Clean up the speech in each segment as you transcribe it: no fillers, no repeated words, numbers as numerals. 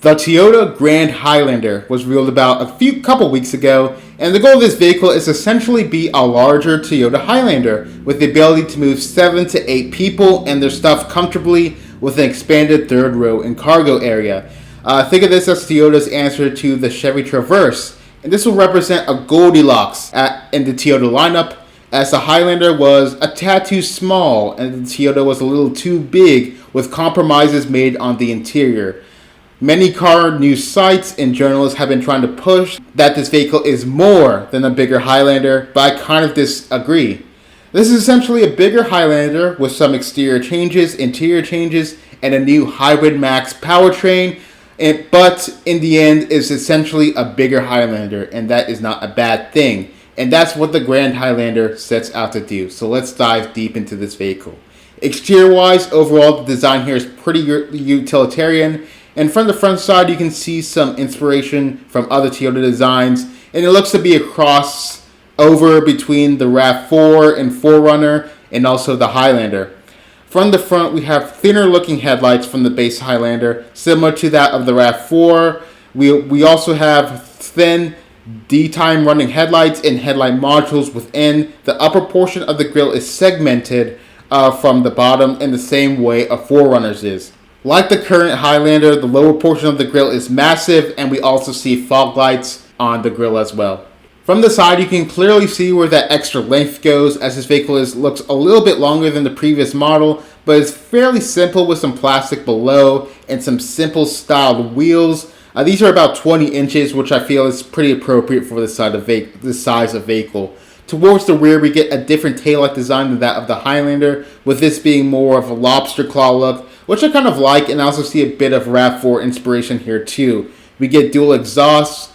The Toyota Grand Highlander was revealed about a couple weeks ago, and the goal of this vehicle is essentially be a larger Toyota Highlander with the ability to move 7 to 8 people and their stuff comfortably with an expanded third row and cargo area. Think of this as Toyota's answer to the Chevy Traverse, and this will represent a Goldilocks in the Toyota lineup, as the Highlander was a tad too small and the Toyota was a little too big, with compromises made on the interior. Many car news sites and journalists have been trying to push that this vehicle is more than a bigger Highlander, but I kind of disagree. This is essentially a bigger Highlander with some exterior changes, interior changes, and a new Hybrid Max powertrain, but in the end is essentially a bigger Highlander, and that is not a bad thing. And that's what the Grand Highlander sets out to do. So let's dive deep into this vehicle. Exterior-wise, overall, the design here is pretty utilitarian. And from the front side, you can see some inspiration from other Toyota designs. And it looks to be a crossover between the RAV4 and 4Runner and also the Highlander. From the front, we have thinner looking headlights from the base Highlander, similar to that of the RAV4. We also have thin D-time running headlights and headlight modules within. The upper portion of the grille is segmented from the bottom in the same way a 4Runner's is. Like the current Highlander, the lower portion of the grille is massive, and we also see fog lights on the grille as well. From the side, you can clearly see where that extra length goes, as this vehicle looks a little bit longer than the previous model, but it's fairly simple with some plastic below and some simple styled wheels. These are about 20 inches, which I feel is pretty appropriate for this size of vehicle. Towards the rear, we get a different taillight design than that of the Highlander, with this being more of a lobster claw look, which I kind of like, and I also see a bit of RAV4 inspiration here too. We get dual exhausts,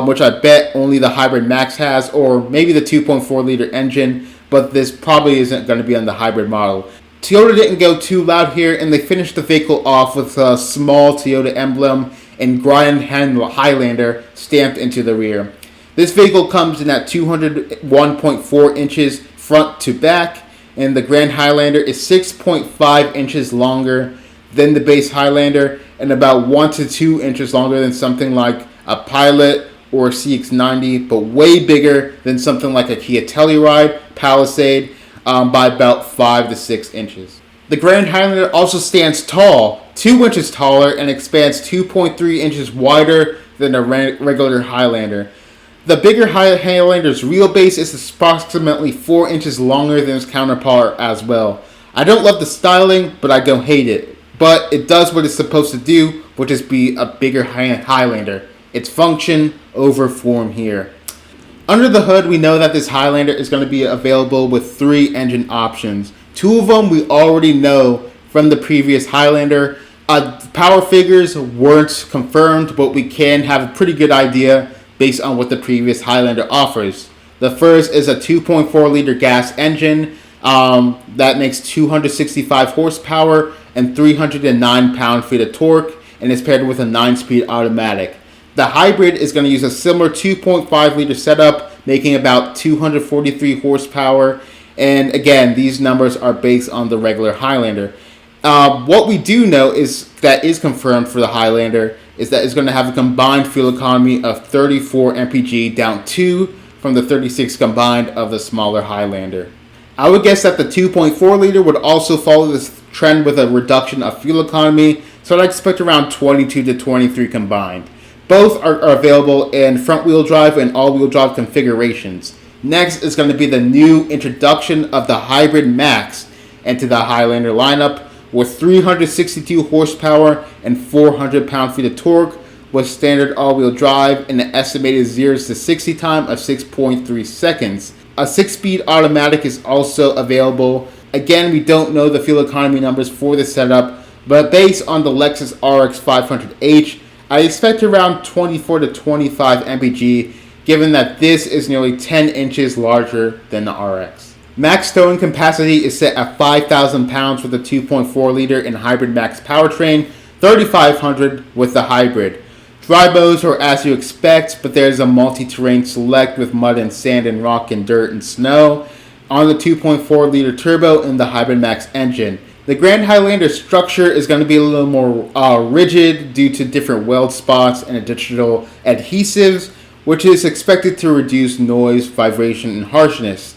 which I bet only the Hybrid Max has, or maybe the 2.4 liter engine, but this probably isn't going to be on the hybrid model. Toyota didn't go too loud here, and they finished the vehicle off with a small Toyota emblem and Grand Highlander stamped into the rear. This vehicle comes in at 201.4 inches front to back, and the Grand Highlander is 6.5 inches longer than the base Highlander and about 1 to 2 inches longer than something like a Pilot or a CX-90, but way bigger than something like a Kia Telluride, Palisade, by about 5 to 6 inches. The Grand Highlander also stands tall, 2 inches taller, and expands 2.3 inches wider than a regular Highlander. The bigger Highlander's wheelbase is approximately 4 inches longer than its counterpart as well. I don't love the styling, but I don't hate it. But it does what it's supposed to do, which is be a bigger Highlander. It's function over form here. Under the hood, we know that this Highlander is going to be available with 3 engine options. 2 of them we already know from the previous Highlander. Power figures weren't confirmed, but we can have a pretty good idea based on what the previous Highlander offers. The first is a 2.4 liter gas engine that makes 265 horsepower and 309 pound-feet of torque, and is paired with a 9-speed automatic. The hybrid is going to use a similar 2.5 liter setup, making about 243 horsepower, and again, these numbers are based on the regular Highlander. What we do know is that is confirmed for the Highlander is that it's going to have a combined fuel economy of 34 mpg, down 2 from the 36 combined of the smaller Highlander. I would guess that the 2.4 liter would also follow this trend with a reduction of fuel economy, so I'd expect around 22 to 23 combined. Both are available in front-wheel drive and all-wheel drive configurations. Next is going to be the new introduction of the Hybrid Max into the Highlander lineup, with 362 horsepower and 400 pound-feet of torque, with standard all-wheel drive and an estimated 0 to 60 time of 6.3 seconds. A 6-speed automatic is also available. Again, we don't know the fuel economy numbers for this setup, but based on the Lexus RX 500h, I expect around 24 to 25 mpg, given that this is nearly 10 inches larger than the RX. Max towing capacity is set at 5,000 pounds with the 2.4 liter and Hybrid Max powertrain, 3,500 with the hybrid. Dry modes are as you expect, but there's a multi-terrain select with mud and sand and rock and dirt and snow on the 2.4 liter turbo in the Hybrid Max engine. The Grand Highlander structure is going to be a little more rigid due to different weld spots and additional adhesives, which is expected to reduce noise, vibration, and harshness.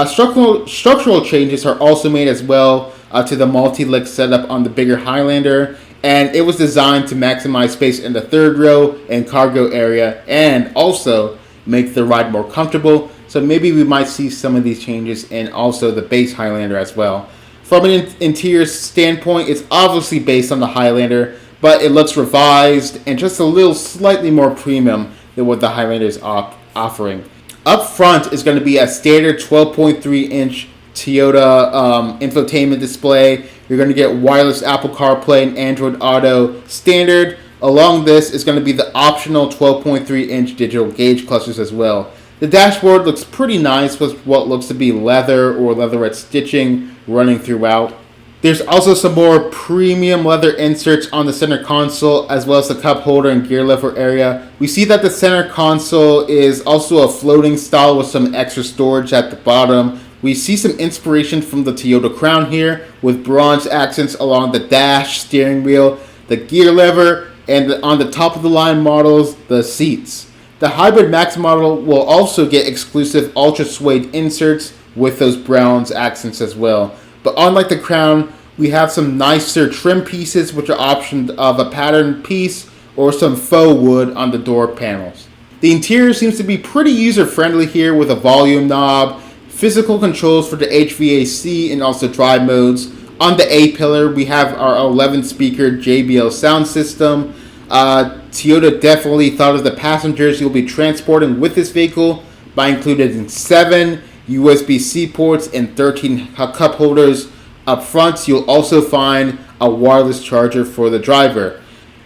Structural changes are also made as well to the multi-leg setup on the bigger Highlander, and it was designed to maximize space in the third row and cargo area and also make the ride more comfortable. So maybe we might see some of these changes in also the base Highlander as well. From an interior standpoint, it's obviously based on the Highlander, but it looks revised and just a little slightly more premium than what the Highlander is offering. Up front is going to be a standard 12.3 inch Toyota infotainment display. You're going to get wireless Apple CarPlay and Android Auto standard. Along this is going to be the optional 12.3 inch digital gauge clusters as well. The dashboard looks pretty nice with what looks to be leather or leatherette stitching running throughout. There's also some more premium leather inserts on the center console as well as the cup holder and gear lever area. We see that the center console is also a floating style with some extra storage at the bottom. We see some inspiration from the Toyota Crown here with bronze accents along the dash, steering wheel, the gear lever, and on the top of the line models, the seats. The Hybrid Max model will also get exclusive ultra suede inserts with those bronze accents as well. But unlike the Crown, we have some nicer trim pieces which are optioned of a patterned piece or some faux wood on the door panels. The interior seems to be pretty user friendly here with a volume knob, physical controls for the HVAC and also drive modes. On the A-pillar we have our 11-speaker JBL sound system. Toyota definitely thought of the passengers you'll be transporting with this vehicle by including 7 USB-C ports and 13 cup holders. Up front, you'll also find a wireless charger for the driver.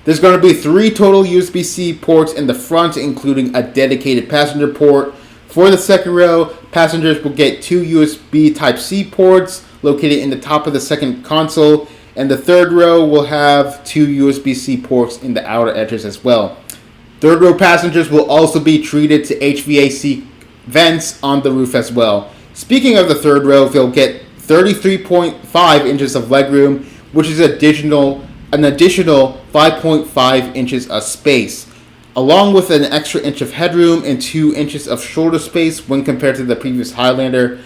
There's going to be 3 total USB-C ports in the front, including a dedicated passenger port. For the second row, passengers will get 2 USB Type-C ports located in the top of the second console, and the third row will have 2 USB-C ports in the outer edges as well. Third row passengers will also be treated to HVAC vents on the roof as well. Speaking of the third row, they'll get 33.5 inches of legroom, which is an additional 5.5 inches of space, along with an extra inch of headroom and 2 inches of shoulder space when compared to the previous Highlander.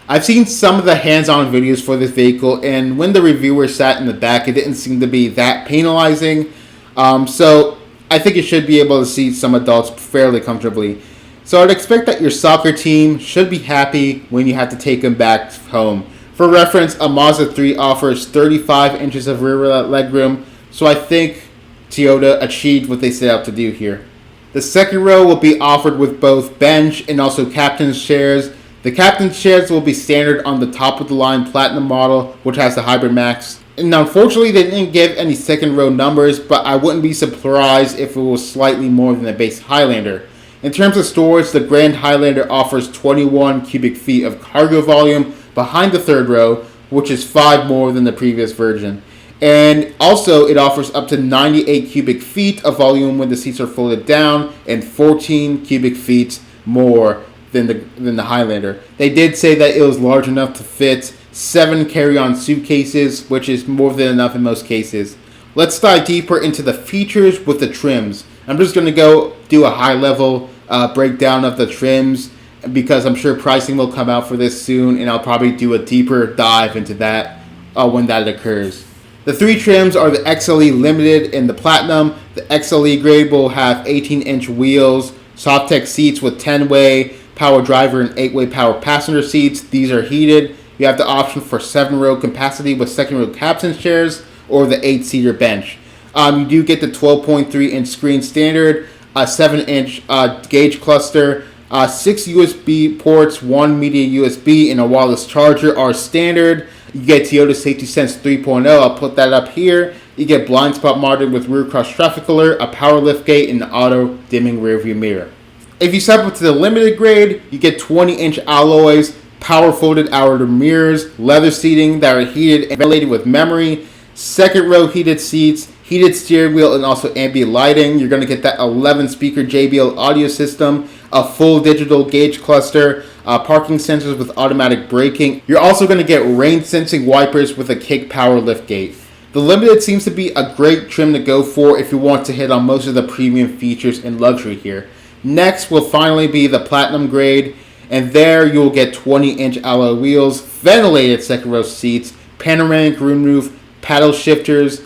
I've seen some of the hands-on videos for this vehicle, and when the reviewer sat in the back, it didn't seem to be that penalizing. So I think you should be able to seat some adults fairly comfortably. So I'd expect that your soccer team should be happy when you have to take them back home. For reference, a Mazda 3 offers 35 inches of rear legroom, so I think Toyota achieved what they set out to do here. The second row will be offered with both bench and also captain's chairs. The captain's chairs will be standard on the top of the line Platinum model, which has the Hybrid Max. And unfortunately, they didn't give any second row numbers, but I wouldn't be surprised if it was slightly more than the base Highlander. In terms of storage, the Grand Highlander offers 21 cubic feet of cargo volume behind the third row, which is 5 more than the previous version. And also, it offers up to 98 cubic feet of volume when the seats are folded down, and 14 cubic feet more than the Highlander. They did say that it was large enough to fit 7 carry-on suitcases, which is more than enough in most cases. Let's dive deeper into the features with the trims. I'm just going to go do a high-level breakdown of the trims because I'm sure pricing will come out for this soon, and I'll probably do a deeper dive into that when that occurs. The 3 trims are the XLE Limited and the Platinum. The XLE grade will have 18-inch wheels, Softex seats with 10-way power driver and 8-way power passenger seats. These are heated. You have the option for 7-row capacity with second-row captain's chairs or the 8-seater bench. You do get the 12.3-inch screen standard, a 7-inch gauge cluster, 6 USB ports, 1 media USB, and a wireless charger are standard. You get Toyota Safety Sense 3.0. I'll put that up here. You get blind spot monitoring with rear cross traffic alert, a power lift gate, and an auto dimming rearview mirror. If you step up to the limited grade, you get 20-inch alloys, power folded outer mirrors, leather seating that are heated and ventilated with memory, second row heated seats, heated steering wheel, and also ambient lighting. You're going to get that 11-speaker JBL audio system, a full digital gauge cluster, parking sensors with automatic braking. You're also going to get rain-sensing wipers with a kick power liftgate. The Limited seems to be a great trim to go for if you want to hit on most of the premium features and luxury here. Next will finally be the Platinum grade, and there you'll get 20-inch alloy wheels, ventilated second row seats, panoramic moonroof, paddle shifters,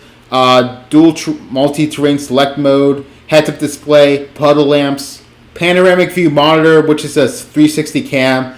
dual multi-terrain select mode, heads-up display, puddle lamps, panoramic view monitor, which is a 360 cam,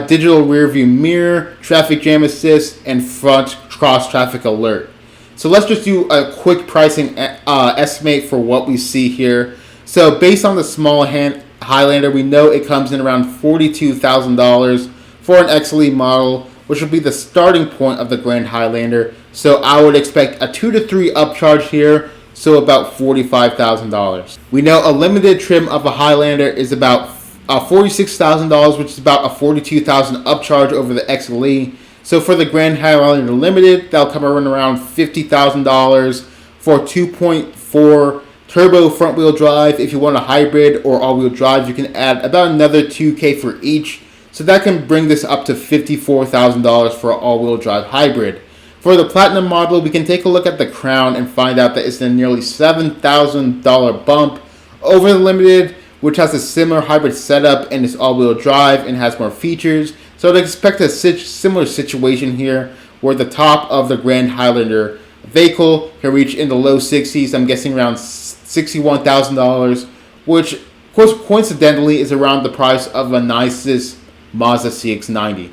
digital rear view mirror, traffic jam assist, and front cross traffic alert. So let's just do a quick pricing estimate for what we see here. So based on the small Highlander, we know it comes in around $42,000 for an XLE model, which will be the starting point of the Grand Highlander. So I would expect a 2 to 3 upcharge here, so about $45,000. We know a limited trim of a Highlander is about $46,000, which is about a $42,000 upcharge over the XLE. So for the Grand Highlander Limited, that'll come around $50,000 for 2.4 turbo front-wheel drive. If you want a hybrid or all-wheel drive, you can add about another $2,000 for each. So that can bring this up to $54,000 for an all-wheel drive hybrid. For the Platinum model, we can take a look at the Crown and find out that it's a nearly $7,000 bump over the Limited, which has a similar hybrid setup and is all-wheel drive and has more features. So I'd expect a similar situation here, where the top of the Grand Highlander vehicle can reach in the low 60s. I'm guessing around $61,000, which of course coincidentally is around the price of a nicest Mazda CX-90.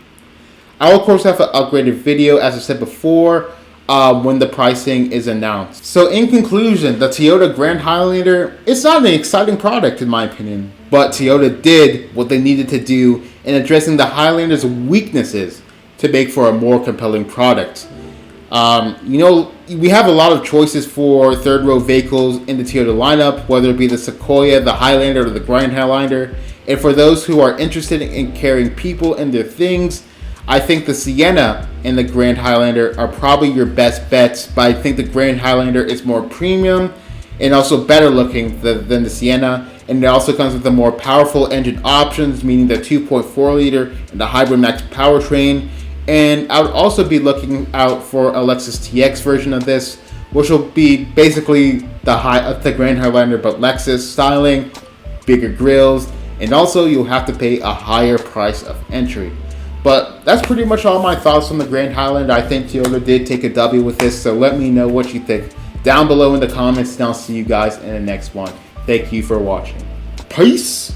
I will of course have an upgraded video, as I said before, when the pricing is announced. So in conclusion, the Toyota Grand Highlander, it's not an exciting product in my opinion, but Toyota did what they needed to do in addressing the Highlander's weaknesses to make for a more compelling product. We have a lot of choices for third row vehicles in the Toyota lineup, whether it be the Sequoia, the Highlander, or the Grand Highlander. And for those who are interested in carrying people and their things, I think the Sienna and the Grand Highlander are probably your best bets, but I think the Grand Highlander is more premium and also better looking than the Sienna. And it also comes with the more powerful engine options, meaning the 2.4 liter and the Hybrid Max powertrain. And I would also be looking out for a Lexus TX version of this, which will be basically the Grand Highlander but Lexus styling, bigger grills, and also you'll have to pay a higher price of entry. But that's pretty much all my thoughts on the Grand Highlander. I think Toyota did take a W with this, so let me know what you think down below in the comments, and I'll see you guys in the next one. Thank you for watching. Peace!